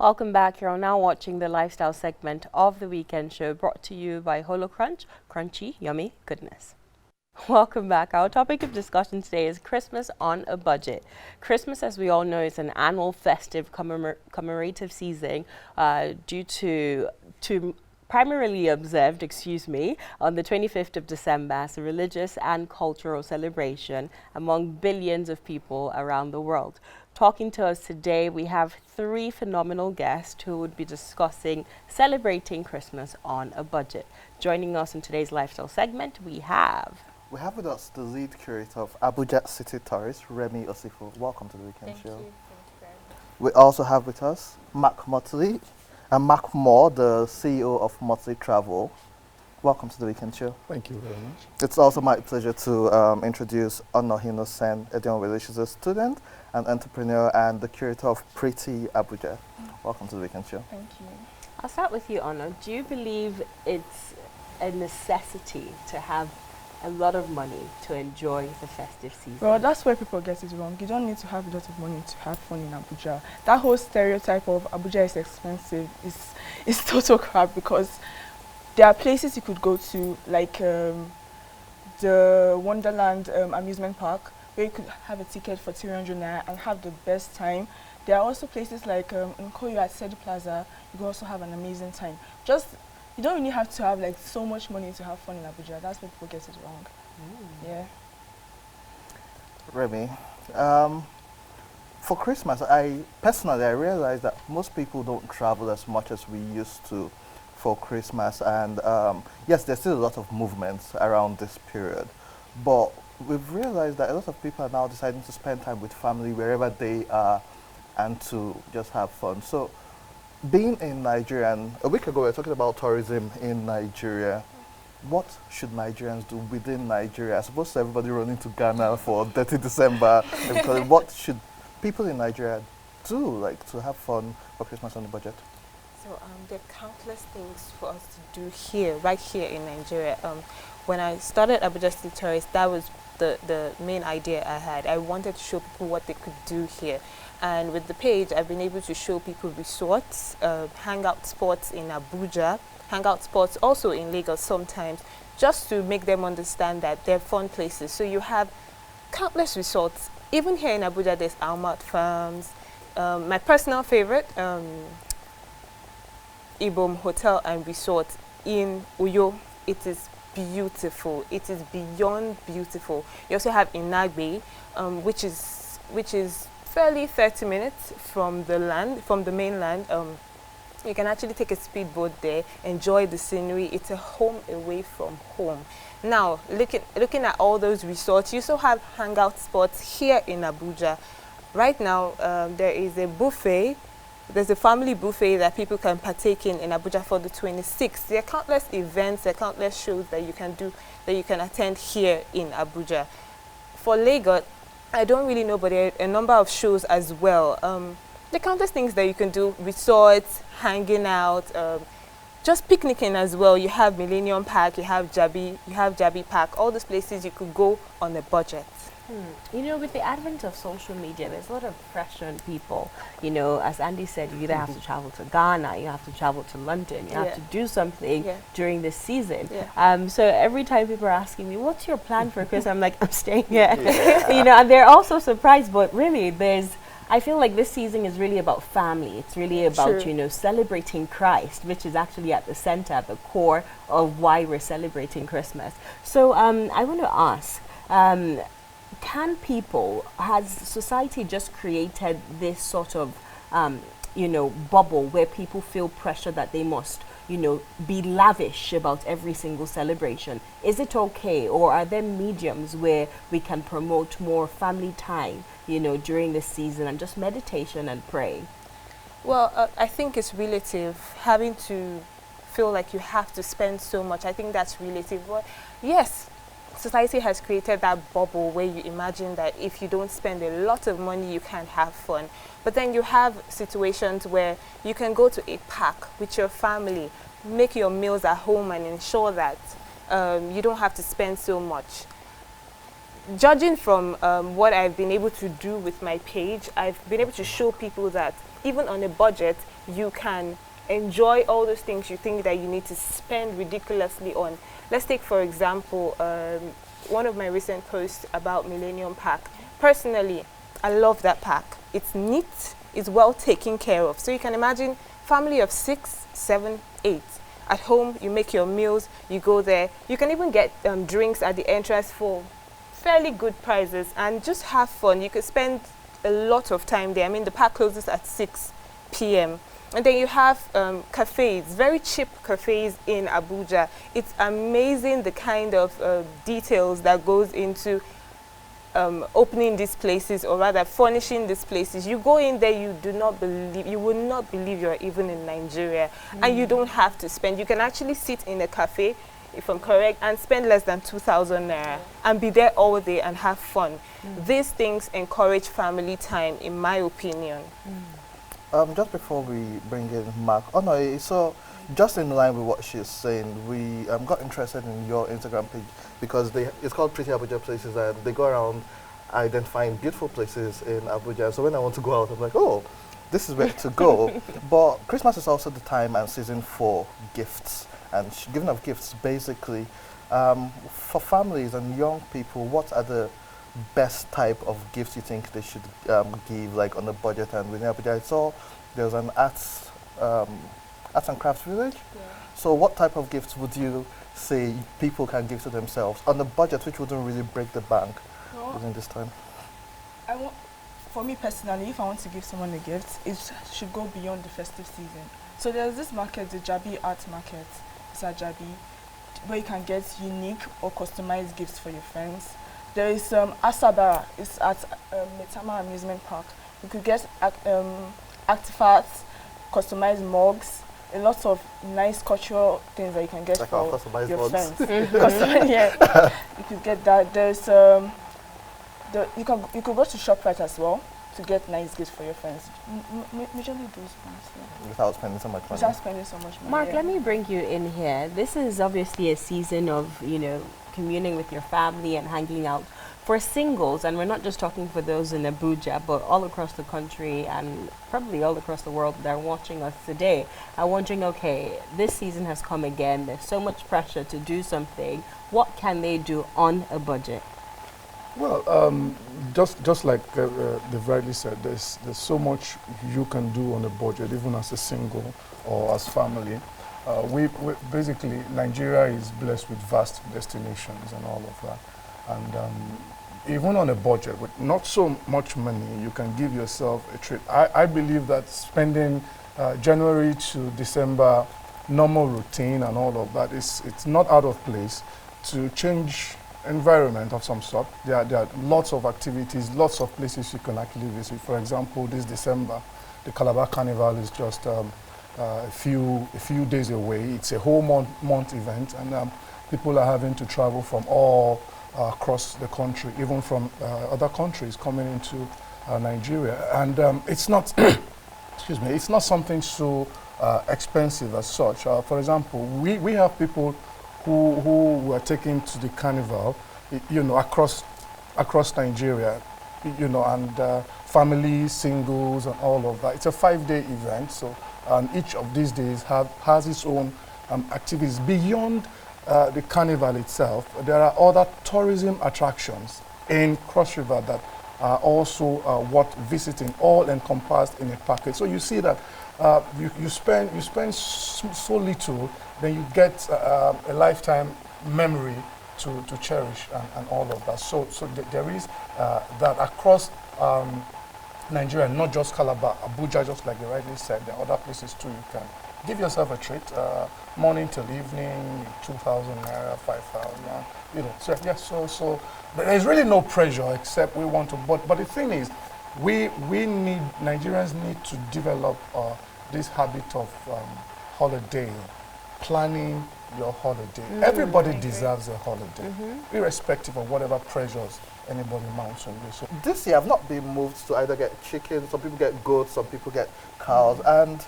Welcome back. You're now watching the lifestyle segment of the weekend show brought to you by Holo Crunch. Crunchy, yummy goodness. Welcome back. Our topic of discussion today is Christmas on a budget. Christmas, as we all know, is an annual festive commemorative season due to primarily observed, on the 25th of December as a religious and cultural celebration among billions of people around the world. Talking to us today, we have three phenomenal guests who would be discussing celebrating Christmas on a budget. Joining us in today's lifestyle segment, we have with us the lead curator of Abujacity Tourist, Remi Osifo. Welcome to the weekend show. Thank you very much. We also have with us Mark Motley and Mark Moore, the CEO of Motley Travel. Welcome to the weekend show. Thank you very much. It's also my pleasure to introduce Onohiosen, Edionwele. She's a student, an entrepreneur, and the curator of Pretty Abuja. Welcome to the weekend show. Thank you. I'll start with you, Ono. Do you believe it's a necessity to have a lot of money to enjoy the festive season? Well, that's where people get it wrong. You don't need to have a lot of money to have fun in Abuja. That whole stereotype of Abuja is expensive is total crap, because there are places you could go to, like the Wonderland amusement park, where you could have a ticket for 300 naira and have the best time. There are also places like Nkoyo at Sedi Plaza. You can also have an amazing time. You don't really have to have like so much money to have fun in Abuja. That's where people get it wrong. Yeah. Remi, for Christmas, I realized that most people don't travel as much as we used to for Christmas, and yes, there's still a lot of movements around this period, but we've realized that a lot of people are now deciding to spend time with family wherever they are and to just have fun. So, being in Nigeria, and a week ago we were talking about tourism in Nigeria, what should Nigerians do within Nigeria as opposed to everybody running to Ghana for 30 December? Because what should people in Nigeria do, like, to have fun for Christmas on the budget? So there are countless things for us to do here, right here in Nigeria. When I started Abujacity Tourist, that was the main idea I had. I wanted to show people what they could do here. And with the page, I've been able to show people resorts, hangout spots in Abuja, hangout spots also in Lagos sometimes, just to make them understand that they're fun places. So you have countless resorts. Even here in Abuja, there's Almat Farms. My personal favorite, Ibom Hotel and Resort in Uyo. It is beautiful. It is beyond beautiful. You also have Inagbe, which is fairly 30 minutes from the mainland. You can actually take a speedboat there, enjoy the scenery. It's a home away from home. Now, looking at all those resorts, you also have hangout spots here in Abuja. Right now, there is a buffet. There's a family buffet that people can partake in Abuja for the 26th. There are countless events, there are countless shows that you can do, that you can attend here in Abuja. For Lagos, I don't really know, but there are a number of shows as well. There are countless things that you can do, resorts, hanging out, just picnicking as well. You have Millennium Park, you have Jabi Park, all those places you could go on a budget. You know, with the advent of social media, there's a lot of pressure on people. You know, as Andy said, you either have to travel to Ghana, you have to travel to London, you have to do something during this season. So every time people are asking me, what's your plan for Christmas? I'm like, I'm staying here. You know, and they're also surprised, but really I feel like this season is really about family. It's really about, you know, celebrating Christ, which is actually at the center, at the core of why we're celebrating Christmas. So I want to ask, has society just created this sort of, you know, bubble where people feel pressure that they must, you know, be lavish about every single celebration? Is it okay, or are there mediums where we can promote more family time, you know, during the season and just meditation and pray? Well, I think it's relative. Having to feel like you have to spend so much, I think that's relative. But yes, society has created that bubble where you imagine that if you don't spend a lot of money, you can't have fun. But then you have situations where you can go to a park with your family, make your meals at home and ensure that you don't have to spend so much. judging from what I've been able to do with my page, I've been able to show people that even on a budget, you can enjoy all those things you think that you need to spend ridiculously on. Let's take, for example, one of my recent posts about Millennium Park. Personally, I love that park. It's neat, it's well taken care of. So you can imagine family of 6, 7, 8. At home, you make your meals, you go there. You can even get drinks at the entrance for fairly good prices and just have fun. You could spend a lot of time there. I mean, the park closes at 6 p.m. And then you have cafes, very cheap cafes in Abuja. It's amazing the kind of details that goes into opening these places, or rather furnishing these places. You go in there, you will not believe you're even in Nigeria. And you don't have to spend. You can actually sit in a cafe, if I'm correct, and spend less than 2,000 naira and be there all day and have fun. These things encourage family time, in my opinion. Just before we bring in Mark, so just in line with what she's saying, we got interested in your Instagram page because it's called Pretty Abuja Places, and they go around identifying beautiful places in Abuja. So when I want to go out, I'm like, oh, this is where to go. But Christmas is also the time and season for gifts, and giving of gifts basically. For families and young people, what are the best type of gifts you think they should give, like on a budget? And within Abuja, I saw there's an arts and crafts village. Yeah. So what type of gifts would you say people can give to themselves on a budget which wouldn't really break the bank within this time? For me personally, if I want to give someone a gift, it should go beyond the festive season. So there's this market, the Jabi Art Market. It's at Jabi, where you can get unique or customized gifts for your friends. There is Asabara. It's at Metama Amusement Park. You could get artifacts, customized mugs, a lot of nice cultural things that you can get like for your mugs. friends. Yeah, you could get that. There's you could go to ShopRite as well to get nice gifts for your friends. Majorly those ones. Yeah. Without spending so much money. Without spending so much money. Mark, yeah. let me bring you in here. This is obviously a season of, communing with your family and hanging out. For singles, and we're not just talking for those in Abuja, but all across the country and probably all across the world that are watching us today, are wondering, okay, this season has come again. There's so much pressure to do something. What can they do on a budget? Well, just like they've rightly said, there's so much you can do on a budget, even as a single or as family. We basically, Nigeria is blessed with vast destinations and all of that. And even on a budget, with not so much money, you can give yourself a treat. I believe that spending January to December normal routine and all of that, it's not out of place to change environment of some sort. There are lots of activities, lots of places you can actually visit. For example, this December, the Calabar Carnival is just a few days away. It's a whole month event, and people are having to travel from all across the country, even from other countries coming into Nigeria. And it's not, excuse me, it's not something so expensive as such. For example, we have people who were taken to the carnival, across Nigeria, and families, singles, and all of that. It's a 5-day event, so and each of these days has its own activities beyond the carnival itself. There are other tourism attractions in Cross River that are also worth visiting, all encompassed in a package. So you see that you spend so little, then you get a lifetime memory to cherish and all of that. So there is that across Nigeria, not just Calabar, Abuja, just like you rightly said. There are other places too. You can give yourself a treat, morning till evening, 2,000 naira, 5,000. So there's really no pressure except we want to. But the thing is, Nigerians need to develop this habit of holiday, planning your holiday. Everybody deserves a holiday, irrespective of whatever pressures anybody mounts on you. So this year I've not been moved to either get chicken, some people get goats, some people get cows. And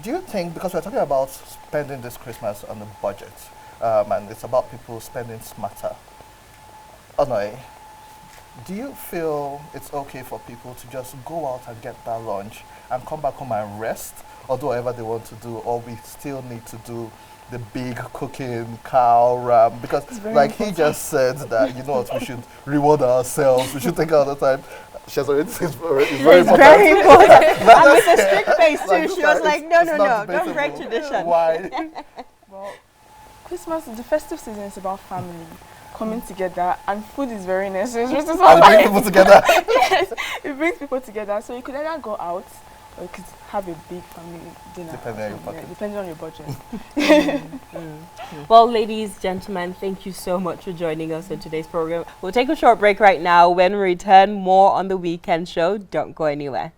do you think, because we're talking about spending this Christmas on a budget, and it's about people spending smarter, Do you feel it's okay for people to just go out and get that lunch and come back home and rest, or do whatever they want to do, or we still need to do the big cooking, cow, ram? Because like he just said that, you know what, we should reward ourselves, we should take out the time. She has already said it's very important. Very important. And with a strict face too, Like, she was like, no, it's no, not no, don't break debatable. tradition. Why? Well, Christmas, the festive season is about family coming together, and food is very necessary. Which is And why- bring people together. Yes, it brings people together. So you could either go out or you could have a big family dinner. Depending on your Yeah, pocket. depending on your budget. Well, ladies, gentlemen, thank you so much for joining us in today's program. We'll take a short break right now. When we return, more on the weekend show. Don't go anywhere.